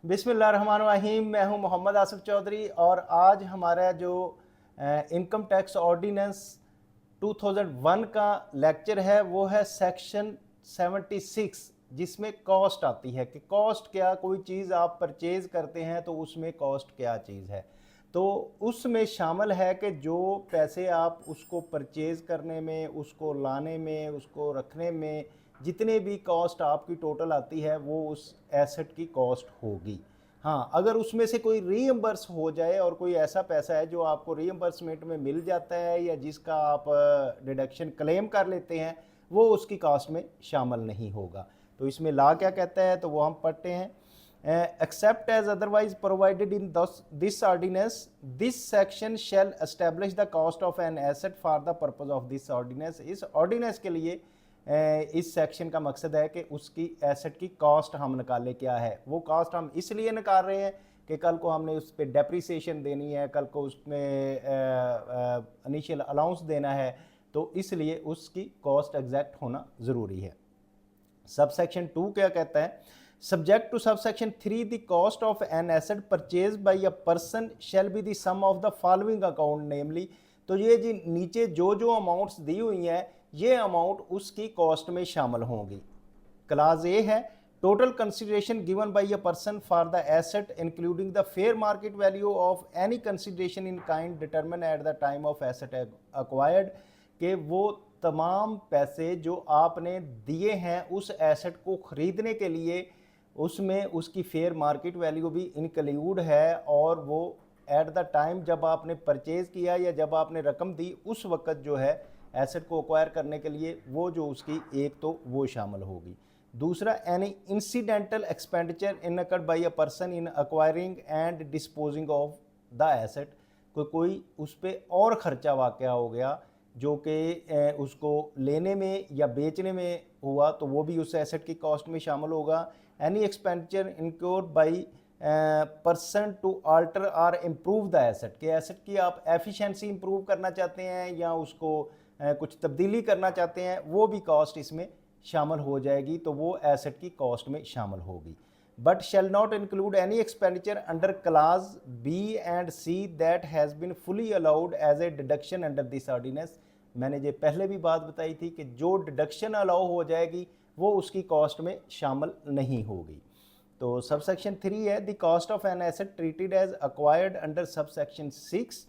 बिस्मिल्लाहिर्रहमानिर्रहीम। मैं हूं मोहम्मद आसिफ चौधरी और आज हमारा जो इनकम टैक्स ऑर्डिनेंस 2001 का लेक्चर है वो है सेक्शन 76, जिसमें कॉस्ट आती है कि कॉस्ट क्या, कोई चीज़ आप परचेज करते हैं तो उसमें कॉस्ट क्या चीज़ है। तो उसमें शामिल है कि जो पैसे आप उसको परचेज करने में, उसको लाने में, उसको रखने में, जितने भी कॉस्ट आपकी टोटल आती है वो उस एसेट की कॉस्ट होगी। हाँ, अगर उसमें से कोई रीइंबर्स हो जाए और कोई ऐसा पैसा है जो आपको रीइंबर्समेंट में मिल जाता है या जिसका आप डिडक्शन क्लेम कर लेते हैं, वो उसकी कॉस्ट में शामिल नहीं होगा। तो इसमें लॉ क्या कहता है तो वो हम पढ़ते हैं। except as otherwise provided in this ordinance, this section shall establish the cost of an asset for the purpose of this ordinance। इस ऑर्डिनेंस के लिए इस सेक्शन का मकसद है कि उसकी एसेट की कॉस्ट हम निकाले। क्या है वो कॉस्ट? हम इसलिए निकाल रहे हैं कि कल को हमने उस पर डेप्रिसिएशन देनी है, कल को उसमें इनिशियल अलाउंस देना है, तो इसलिए उसकी कॉस्ट एग्जैक्ट होना ज़रूरी है। सब सेक्शन 2 क्या कहता है? Subject to sub section 3, the cost of an asset purchase by a person shall be the sum of the following account namely. तो ये जी नीचे जो जो अमाउंट्स दी हुई हैं ये अमाउंट उसकी कॉस्ट में शामिल होंगी। क्लास ए है, total consideration given by a person for the asset including the fair market value of any consideration in kind determine at the time of asset acquired. कि वो तमाम पैसे जो आपने दिए हैं उस एसेट को ख़रीदने के लिए, उसमें उसकी फेयर मार्केट वैल्यू भी इंक्लूड है, और वो एट द टाइम जब आपने परचेज़ किया या जब आपने रकम दी उस वक्त जो है एसेट को एक्वायर करने के लिए, वो जो उसकी एक तो वो शामिल होगी। दूसरा, any incidental expenditure incurred by a person in acquiring and disposing of the asset. कोई उस पर और ख़र्चा वाक़या हो गया जो कि उसको लेने में या बेचने में हुआ, तो वो भी उस एसेट की कॉस्ट में शामिल होगा। Any expenditure incurred by person to alter or improve the asset, के एसेट की आप एफिशिएंसी इम्प्रूव करना चाहते हैं या उसको कुछ तब्दीली करना चाहते हैं, वो भी कॉस्ट इसमें शामिल हो जाएगी, तो वो एसेट की कॉस्ट में शामिल होगी। But shall not include any expenditure under clause B and C that has been fully allowed as a deduction under this ordinance. मैंने ये पहले भी बात बताई थी कि जो डिडक्शन अलाउ हो जाएगी वो उसकी कॉस्ट में शामिल नहीं होगी। तो सब सेक्शन 3 है, the cost of an asset treated as acquired under sub section 6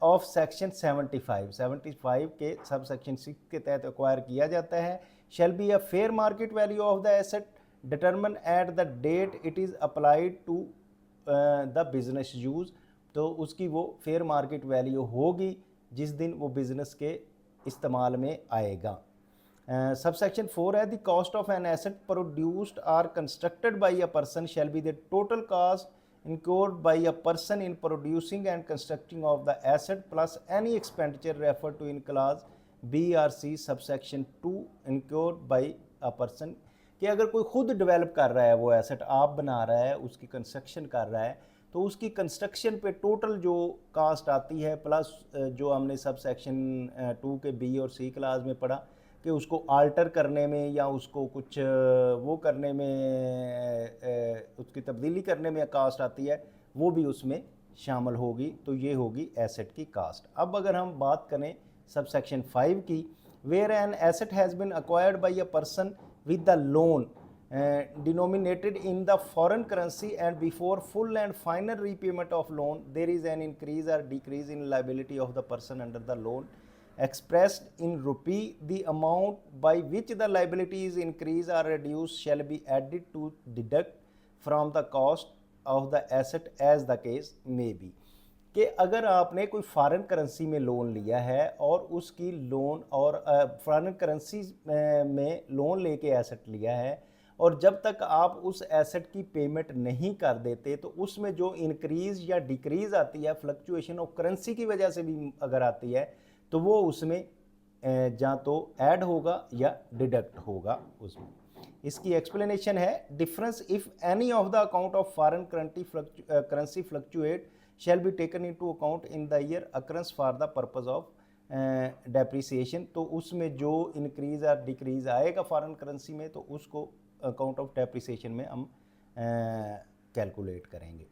of section 75 के सब सेक्शन 6 के तहत एक्वायर किया जाता है। Shall be a fair market value of the asset determine at the date it is applied to the business use. तो उसकी वो फेयर मार्केट वैल्यू होगी जिस दिन वो बिज़नेस के इस्तेमाल में आएगा। सब सेक्शन 4 है, the cost of an asset produced or constructed by a person shall be the total cost incurred by a person in producing and constructing of the asset plus any expenditure referred to in clause B or C subsection 2 incurred by a person। कि अगर कोई खुद develop कर रहा है वो asset, आप बना रहा है, उसकी कंस्ट्रक्शन कर रहा है, तो उसकी कंस्ट्रक्शन पे टोटल जो कास्ट आती है प्लस जो हमने सब सेक्शन 2 के बी और सी क्लास में पढ़ा कि उसको आल्टर करने में या उसको कुछ वो करने में, उसकी तब्दीली करने में कास्ट आती है, वो भी उसमें शामिल होगी। तो ये होगी एसेट की कास्ट। अब अगर हम बात करें सब सेक्शन 5 की, where an asset has been acquired by a person with the loan denominated in the foreign currency and before full and final repayment of loan there is an increase or decrease in liability of the person under the loan expressed in rupee, the amount by which the liability is increased or reduced shall be added to deduct from the cost of the asset as the case may be। कि अगर आपने कोई foreign currency में loan लिया है और उसकी loan और फॉरेन करेंसी में लोन लेके एसेट लिया है, और जब तक आप उस एसेट की पेमेंट नहीं कर देते तो उसमें जो इंक्रीज़ या डिक्रीज़ आती है, फ्लक्चुएशन ऑफ करेंसी की वजह से भी अगर आती है, तो वो उसमें या तो ऐड होगा या डिडक्ट होगा उसमें। इसकी एक्सप्लेनेशन है, difference if any of the account of foreign currency fluctuate shell be taken into account in the year occurrence for the purpose of depreciation. तो उसमें जो इंक्रीज और डिक्रीज आएगा फॉरेन करेंसी में, तो उसको अकाउंट ऑफ डेप्रिसिएशन में हम calculate करेंगे।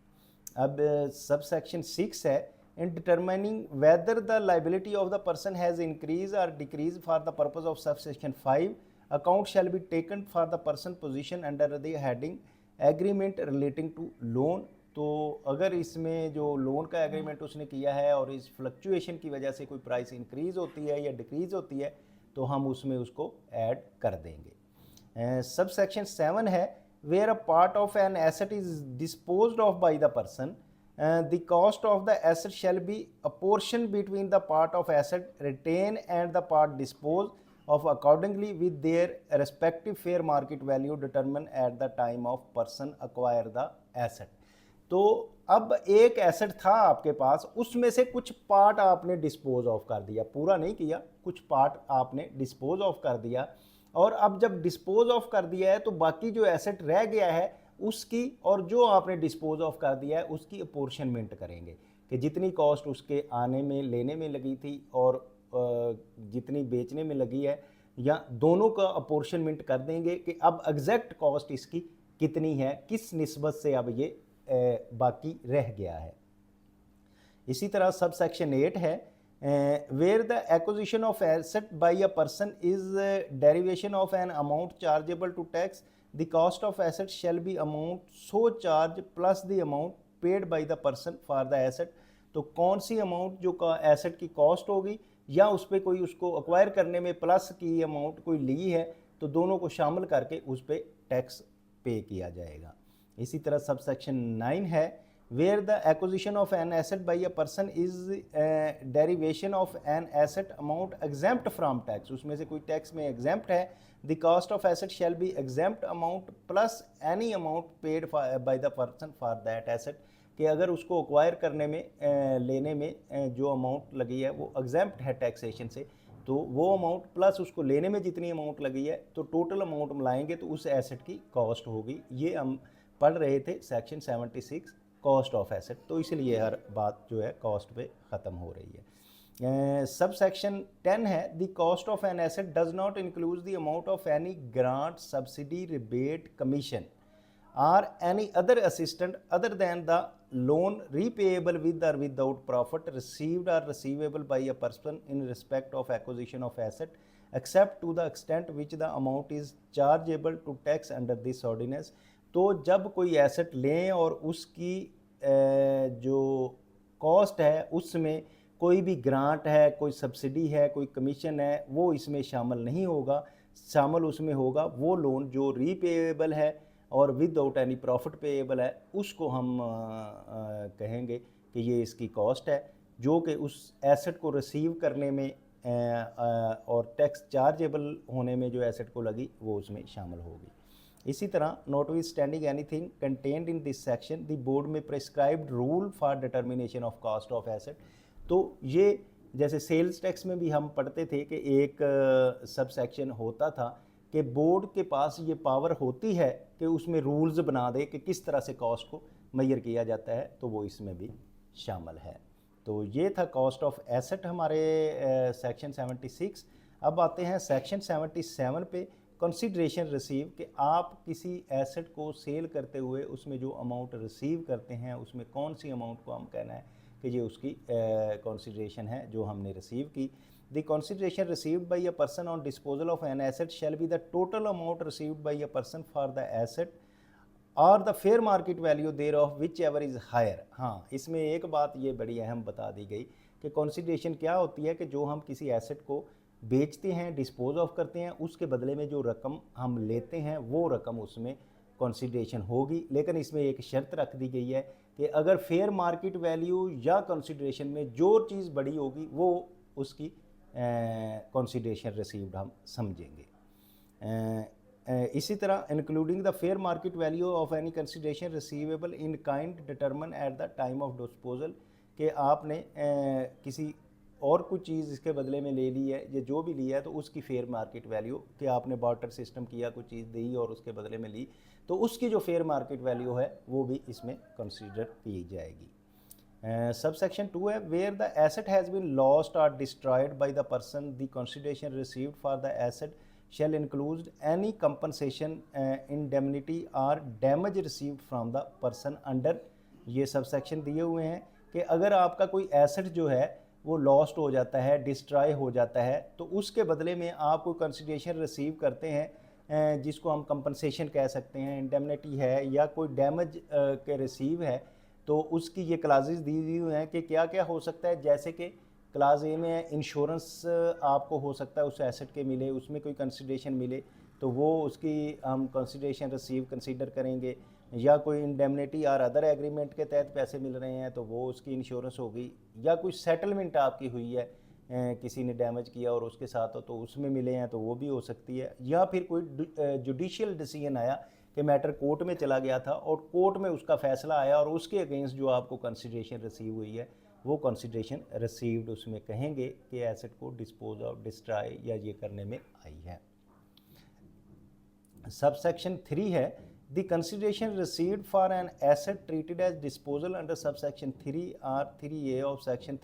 अब सब सेक्शन 6 है, in determining whether the liability of the person has increase or decrease for the purpose of sub section 5 account shall be taken for the person position under the heading agreement relating to loan. तो अगर इसमें जो loan का agreement उसने किया है और इस फ्लक्चुएशन की वजह से कोई प्राइस इंक्रीज होती है या डिक्रीज होती है तो हम उसमें उसको ऐड कर देंगे। सब सेक्शन 7 है, where a part of an asset is disposed of by the person the cost of the asset shall be apportioned between the part of asset retained and the part disposed of accordingly with their respective fair market value determined at the time of person acquire the asset। तो अब एक asset था आपके पास, उसमें से कुछ part आपने dispose of कर दिया, पूरा नहीं किया, कुछ पार्ट आपने डिस्पोज ऑफ कर दिया, और अब जब डिस्पोज ऑफ कर दिया है तो बाकी जो एसेट रह गया है उसकी और जो आपने डिस्पोज ऑफ कर दिया है उसकी अपोर्शनमेंट करेंगे कि जितनी कॉस्ट उसके आने में लेने में लगी थी और जितनी बेचने में लगी है, या दोनों का अपोर्शनमेंट कर देंगे कि अब एग्जैक्ट कॉस्ट इसकी कितनी है, किस निस्बत से अब ये बाकी रह गया है। इसी तरह सब सेक्शन 8 है, where the acquisition of asset by a person is derivation of an amount chargeable to tax, the cost of asset shall be amount so charge plus the amount paid by the person for the asset। तो कौन सी amount जो का asset की cost होगी या उस पर कोई उसको अक्वायर करने में प्लस की अमाउंट कोई ली है तो दोनों को शामिल करके उस पर टैक्स पे किया जाएगा। इसी तरह सब सेक्शन 9 है, where the acquisition of an asset by a person is derivation of an asset amount exempt from tax, उसमें से कोई टैक्स में एग्जेम्प्ट है, the cost of asset shall be exempt amount plus any amount paid by the person for that asset, कि अगर उसको acquire करने में लेने में जो अमाउंट लगी है वो एग्जेम्प्ट है टैक्सेशन से, तो वो अमाउंट प्लस उसको लेने में जितनी अमाउंट लगी है तो टोटल अमाउंट मिलाएंगे तो उस एसेट की कॉस्ट होगी। ये हम पढ़ रहे थे सेक्शन 76 कॉस्ट ऑफ एसेट, तो इसलिए हर बात जो है कॉस्ट पे ख़त्म हो रही है। सब सेक्शन 10 है, the cost of an asset does not include the amount of any grant subsidy rebate commission or any other assistance other than the loan repayable with or without profit received or receivable by a person in respect of acquisition of asset except to the extent which the amount is chargeable to tax under this ordinance। तो जब कोई asset लें और उसकी जो cost है उसमें कोई भी ग्रांट है, कोई सब्सिडी है, कोई कमीशन है, वो इसमें शामिल नहीं होगा। शामिल उसमें होगा वो लोन जो रीपेएबल है और विदाउट एनी प्रॉफिट पेएबल है, उसको हम कहेंगे कि ये इसकी कॉस्ट है, जो कि उस एसेट को रिसीव करने में और टैक्स चार्जेबल होने में जो एसेट को लगी वो उसमें शामिल होगी। इसी तरह notwithstanding anything contained in this section the board may prescribed rule for determination of cost of asset. तो ये जैसे सेल्स टैक्स में भी हम पढ़ते थे कि एक सब सेक्शन होता था कि बोर्ड के पास ये पावर होती है कि उसमें रूल्स बना दे कि किस तरह से कॉस्ट को मेजर किया जाता है, तो वो इसमें भी शामिल है। तो ये था कॉस्ट ऑफ एसेट हमारे सेक्शन 76। अब आते हैं सेक्शन 77 पे, कंसीडरेशन रिसीव, कि आप किसी एसेट को सेल करते हुए उसमें जो अमाउंट रिसीव करते हैं उसमें कौन सी अमाउंट को हम कहना है कि ये उसकी कंसीडरेशन है जो हमने रिसीव की। The consideration received by a person on disposal of an asset shall be the total amount received by a person for the asset or the fair market value thereof whichever is higher। हाँ, इसमें एक बात ये बड़ी अहम बता दी गई कि consideration क्या होती है कि जो हम किसी एसेट को बेचते हैं, डिस्पोज ऑफ करते हैं, उसके बदले में जो रकम हम लेते हैं वो रकम उसमें कंसिडरेशन होगी। लेकिन इसमें एक शर्त रख दी गई है कि अगर फेयर मार्केट वैल्यू या कंसिडरेशन में जो चीज़ बड़ी होगी वो उसकी कंसिडरेशन रिसीव्ड हम समझेंगे। इसी तरह including the fair market value of any consideration receivable in kind determine at the time of disposal, कि आपने किसी और कुछ चीज़ इसके बदले में ले ली है या जो भी लिया है तो उसकी फेयर मार्केट वैल्यू, कि आपने बार्टर सिस्टम किया, कुछ चीज़ दी और उसके बदले में ली, तो उसकी जो फेयर मार्केट वैल्यू है वो भी इसमें कंसीडर की जाएगी। सब सेक्शन 2 है, where the asset has been lost or destroyed by the person the consideration received for the asset shall include any compensation, indemnity or damage received from the person under। ये sub section दिए हुए हैं कि अगर आपका कोई asset जो है वो लॉस्ट हो जाता है, डिस्ट्रॉय हो जाता है, तो उसके बदले में आप कोई कंसिडरेशन रिसीव करते हैं जिसको हम कंपनसेशन कह सकते हैं, इंडेमनिटी है या कोई डैमेज के रिसीव है, तो उसकी ये क्लासेस दी हुई हैं कि क्या क्या हो सकता है। जैसे कि क्लास ए में इंश्योरेंस आपको हो सकता है उस एसेट के मिले, उसमें कोई कंसिडरेशन मिले तो वो उसकी हम कंसिडरेशन रिसीव कंसीडर करेंगे, या कोई इंडेमनिटी और अदर एग्रीमेंट के तहत पैसे मिल रहे हैं तो वो उसकी इंश्योरेंस होगी, या कोई सेटलमेंट आपकी हुई है किसी ने डैमेज किया और उसके साथ हो तो उसमें मिले हैं तो वो भी हो सकती है, या फिर कोई जुडिशियल डिसीजन आया कि मैटर कोर्ट में चला गया था और कोर्ट में उसका फैसला आया और उसके अगेंस्ट जो आपको कंसिडरेशन रिसीव हुई है वो कंसिडरेशन रिसीव्ड उसमें कहेंगे कि एसेट को डिस्पोज ऑफ, डिस्ट्रॉय या ये करने में आई है। सबसेक्शन 3 है the consideration received for an asset treated as disposal under subsection 3 or 3A of section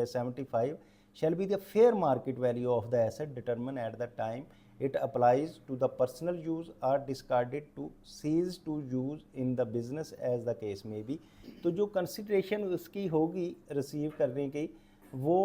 75 shall be the fair market value of the asset determined at the time it applies to the personal use or discarded to cease to use in the business as the case may be। तो जो consideration उसकी होगी receive करने की वो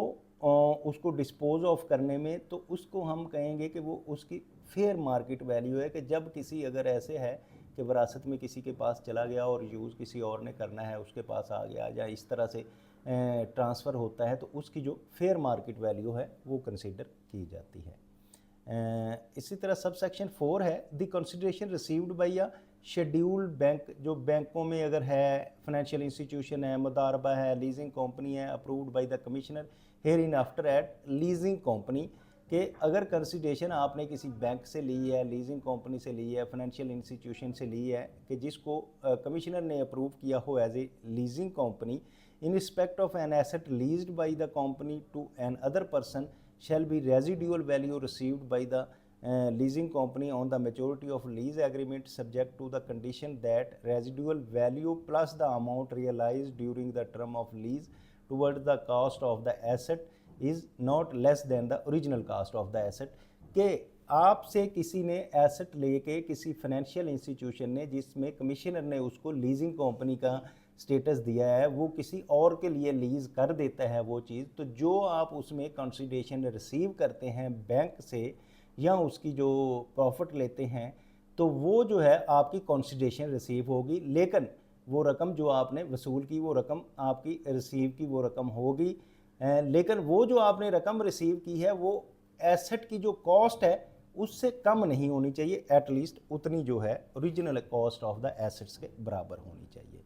उसको dispose of करने में, तो उसको हम कहेंगे कि वो उसकी फेयर मार्केट वैल्यू है। कि जब किसी अगर ऐसे है कि विरासत में किसी के पास चला गया और यूज़ किसी और ने करना है, उसके पास आ गया या इस तरह से ट्रांसफ़र होता है, तो उसकी जो फेयर मार्केट वैल्यू है वो कंसीडर की जाती है। इसी तरह सब सेक्शन 4 है the consideration received by a scheduled bank. जो बैंकों में अगर है, फाइनेंशियल इंस्टीट्यूशन है, मुदारबा है, लीजिंग कंपनी है, approved by the commissioner hereinafter at leasing company, कि अगर कंसिडरेशन आपने किसी बैंक से ली है, लीजिंग कंपनी से ली है, फाइनेंशियल इंस्टीट्यूशन से ली है, कि जिसको कमिश्नर ने अप्रूव किया हो as a leasing company in respect of an asset leased by the company to an other person shall be residual value received by the leasing company on the maturity of lease agreement subject to the condition that residual value plus the amount realized during the term of lease towards the cost of the asset is not less than the original cost of the asset। के आपसे किसी ने asset लेके किसी financial institution ने, जिसमें commissioner ने उसको लीजिंग कंपनी का स्टेटस दिया है, वो किसी और के लिए लीज कर देता है वो चीज़, तो जो आप उसमें कंसिडरेशन रिसीव करते हैं बैंक से या उसकी जो प्रॉफिट लेते हैं, तो वो जो है आपकी कंसिडरेशन रिसीव होगी, लेकिन वो रकम जो आपने वसूल की वो रकम आपकी रिसीव की वो रकम होगी, लेकिन वो जो आपने रकम रिसीव की है वो एसेट की जो कॉस्ट है उससे कम नहीं होनी चाहिए, एटलीस्ट उतनी जो है original cost of the assets के बराबर होनी चाहिए।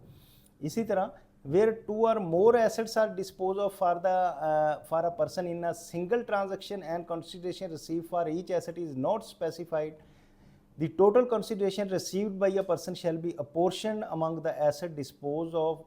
इसी तरह where 2 or more assets are disposed of for a person in a single transaction and consideration received for each asset is not specified, the total consideration received by a person shall be apportioned among the asset disposed of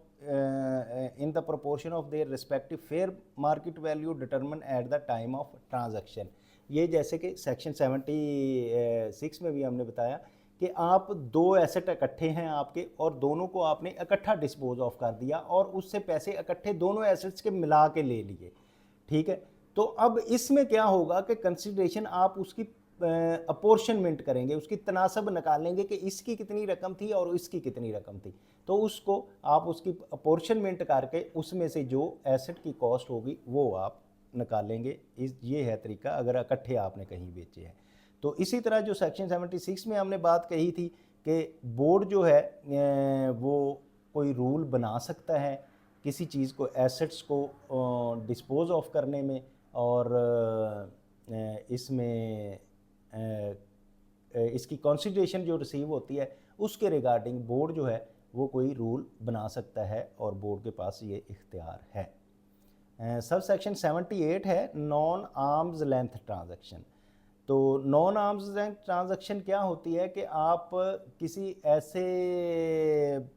in the proportion of their respective fair market value determined at the time of transaction। ये जैसे कि section 76 में भी हमने बताया कि आप दो एसेट इकट्ठे हैं आपके और दोनों को आपने इकट्ठा डिस्पोज ऑफ कर दिया और उससे पैसे इकट्ठे दोनों एसेट्स के मिला के ले लिए, ठीक है। तो अब इसमें क्या होगा कि कंसिडरेशन आप उसकी अपोर्शनमेंट करेंगे, उसकी तनासब निकालेंगे कि इसकी कितनी रकम थी और इसकी कितनी रकम थी, तो उसको आप उसकी अपोर्शनमेंट करके उसमें से जो एसेट की कॉस्ट होगी वो आप निकालेंगे। ये है तरीका अगर इकट्ठे आपने कहीं बेचे हैं। तो इसी तरह जो सेक्शन 76 में हमने बात कही थी कि बोर्ड जो है वो कोई रूल बना सकता है किसी चीज़ को, एसेट्स को डिस्पोज ऑफ करने में, और इसमें इसकी कंसिडरेशन जो रिसीव होती है उसके रिगार्डिंग बोर्ड जो है वो कोई रूल बना सकता है और बोर्ड के पास ये इख्तियार है। सब सेक्शन 78 है नॉन आर्म्स लेंथ ट्रांजैक्शन। तो नॉन आर्म्स लेंथ ट्रांजैक्शन क्या होती है कि आप किसी ऐसे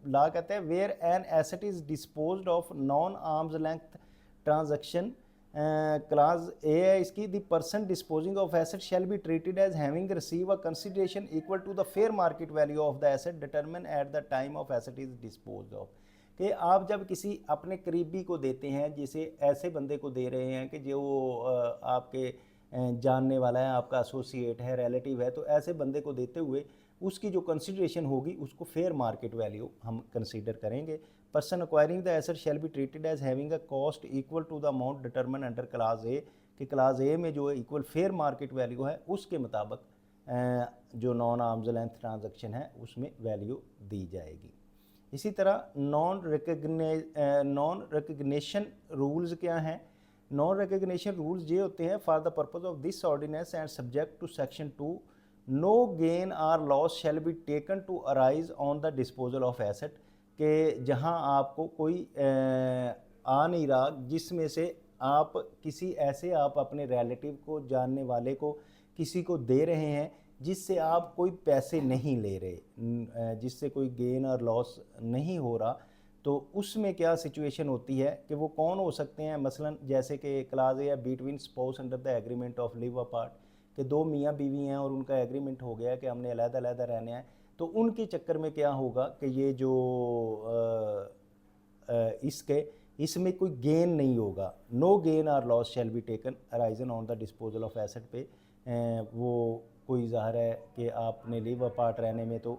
ला कहते हैं where an asset is disposed of non arm's length transaction, clause A है इसकी, the person disposing of asset shall be treated as having receive a consideration equal to the fair market value of the asset determine at the time of asset is disposed of. कि आप जब किसी अपने करीबी को देते हैं, जिसे ऐसे बंदे को दे रहे हैं कि जो आपके जानने वाला है, आपका एसोसिएट है, रिलेटिव है, तो ऐसे बंदे को देते हुए उसकी जो कंसिडरेशन होगी उसको फेयर मार्केट वैल्यू हम कंसीडर करेंगे। Person acquiring the asset shall be treated as having a cost equal to the amount determine under clause A, कि क्लास ए में जो इक्वल फेयर मार्केट वैल्यू है उसके मुताबिक जो नॉन आर्म्स लेंथ ट्रांजैक्शन है उसमें वैल्यू दी जाएगी। इसी तरह नॉन रिकग्निशन रूल्स क्या हैं? नॉन रिकग्निशन रूल्स ये होते हैं, for the purpose of this ordinance and subject to section 2 no gain or loss shall be taken to arise on the disposal of asset, के जहां आपको कोई आ नहीं रहा जिसमें से आप किसी ऐसे आप अपने रिलेटिव को, जानने वाले को, किसी को दे रहे हैं जिससे आप कोई पैसे नहीं ले रहे, जिससे कोई गेन और लॉस नहीं हो रहा, तो उसमें क्या सिचुएशन होती है कि वो कौन हो सकते हैं? मसलन जैसे कि clause A between spouse under the agreement of live apart, कि दो मियाँ बीवी हैं और उनका एग्रीमेंट हो गया कि हमने अलग-अलग रहने हैं, तो उनके चक्कर में क्या होगा कि ये जो इसमें कोई गेन नहीं होगा। नो गेन और loss shall be taken arisen on the disposal of asset पे, वो कोई ज़ाहिर है कि आपने लिव अपार्ट रहने में तो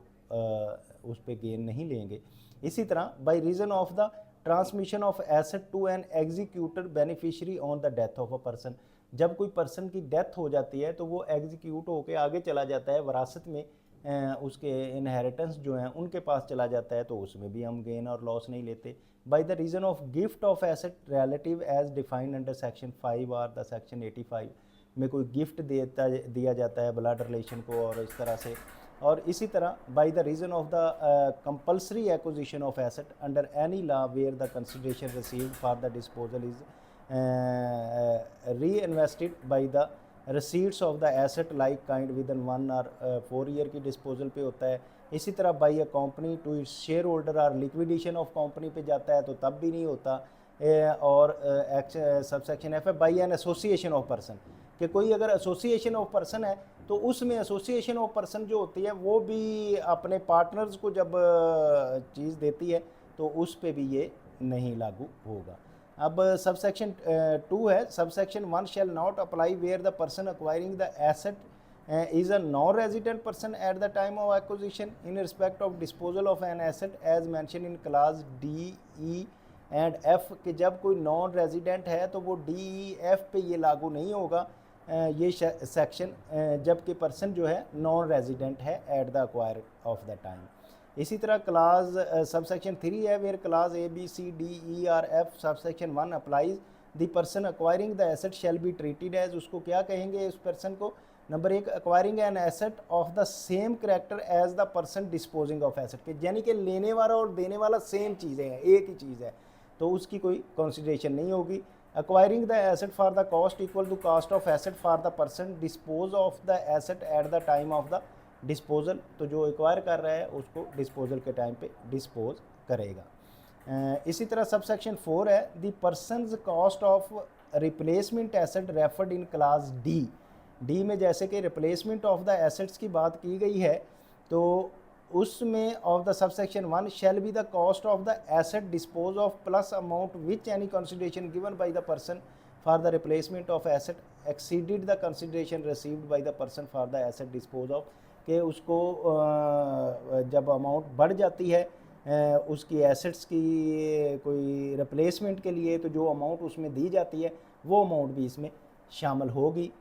उस पर गेन नहीं लेंगे। इसी तरह by reason of the transmission of asset to an executor beneficiary on the death of a person, जब कोई पर्सन की डेथ हो जाती है तो वो एग्जीक्यूट होकर आगे चला जाता है, वरासत में उसके इनहेरिटेंस जो हैं उनके पास चला जाता है, तो उसमें भी हम गेन और लॉस नहीं लेते। By the reason of gift of asset relative as defined under section 5 और द सेक्शन 85 में कोई गिफ्ट दिया जाता है ब्लड रिलेशन को और इस तरह से। और इसी तरह by the reason of the compulsory acquisition of asset under any law where the consideration received for the disposal is reinvested by the receipts of the asset like kind within 1 or 4 year की disposal पे होता है। इसी तरह by a company to its share holder और liquidation of company पे जाता है तो तब भी नहीं होता। और सबसेक्शन एफ है by an association of person, कि कोई अगर एसोसिएशन ऑफ पर्सन है तो उसमें एसोसिएशन ऑफ पर्सन जो होती है वो भी अपने पार्टनर्स को जब चीज़ देती है तो उस पे भी ये नहीं लागू होगा। अब सबसेक्शन 2 है, subsection 1 shall not apply where the person acquiring the asset is a non-resident person at the time of acquisition in respect of disposal of an asset as mentioned in clause D, E and F, कि जब कोई non resident है तो वो D, E, F पे ये लागू नहीं होगा ये सेक्शन, जबकि पर्सन जो है नॉन रेजिडेंट है at the acquire of the time. इसी तरह क्लास सबसेक्शन 3 है where class A, B, C, D, E और F subsection 1 applies the person acquiring the asset shall be treated as, उसको क्या कहेंगे उस पर्सन को? Number 1 acquiring an asset of the same character as the person disposing of asset, के यानी कि लेने वाला और देने वाला सेम चीज़ें हैं, एक ही चीज़ है, तो उसकी कोई कंसिडरेशन नहीं होगी। Acquiring the asset for the cost equal to cost of asset for the person dispose of the asset at the time of the disposal, तो जो एक्वायर कर रहा है उसको डिस्पोजल के टाइम पे डिस्पोज करेगा। इसी तरह सबसेक्शन 4 है the persons cost of replacement asset referred in class D में जैसे कि रिप्लेसमेंट ऑफ द एसेट्स की बात की गई है तो उसमें of the subsection 1 shell be the cost of the asset dispose of plus amount which any consideration given by the person for the replacement of asset exceeded the consideration received by the person for the asset dispose of, कि उसको जब amount बढ़ जाती है उसकी assets की कोई replacement के लिए, तो जो अमाउंट उसमें दी जाती है वो अमाउंट भी इसमें शामिल होगी।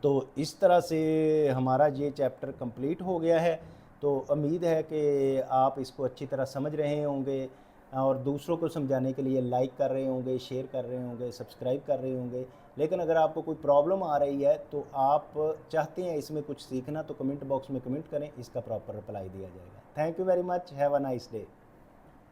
तो इस तरह से हमारा ये चैप्टर कंप्लीट हो गया है। तो उम्मीद है कि आप इसको अच्छी तरह समझ रहे होंगे और दूसरों को समझाने के लिए लाइक कर रहे होंगे, शेयर कर रहे होंगे, सब्सक्राइब कर रहे होंगे। लेकिन अगर आपको कोई प्रॉब्लम आ रही है तो आप चाहते हैं इसमें कुछ सीखना तो कमेंट बॉक्स में कमेंट करें, इसका प्रॉपर रिप्लाई दिया जाएगा। Thank you very much, have a nice day.